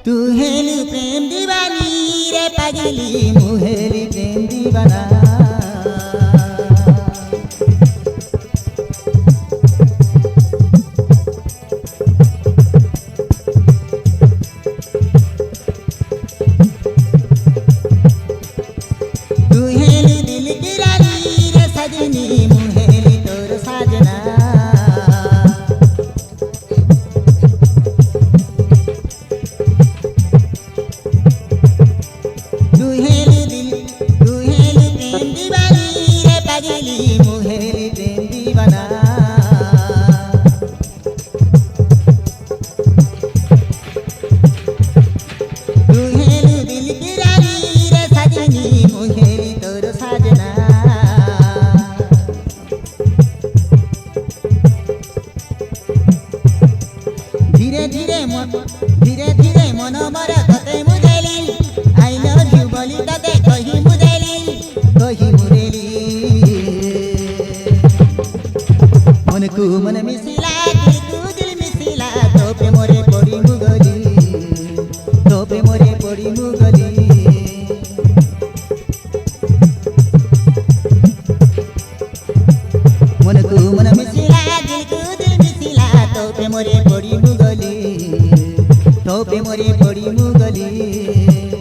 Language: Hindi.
तू हेली प्रेम दीवानी रे पगली मुहेली प्रेम दीवाना तू हेली दिल की रानी रे सजनी मुहेली तोर साजना धीरे धीरे मन मर कते मुझैली आई लव यू बोली तते कही मुरेली मन को मन मिसिला दिल को दिल मिसिला तो पे मोरे पड़ी मुगली तो पे मोरे पड़ी मुगली मन को मन मिसिला दिल को दिल मिसिला तो पे मोरे पड़ी मुगली तो पे मोरे पड़ी मुगली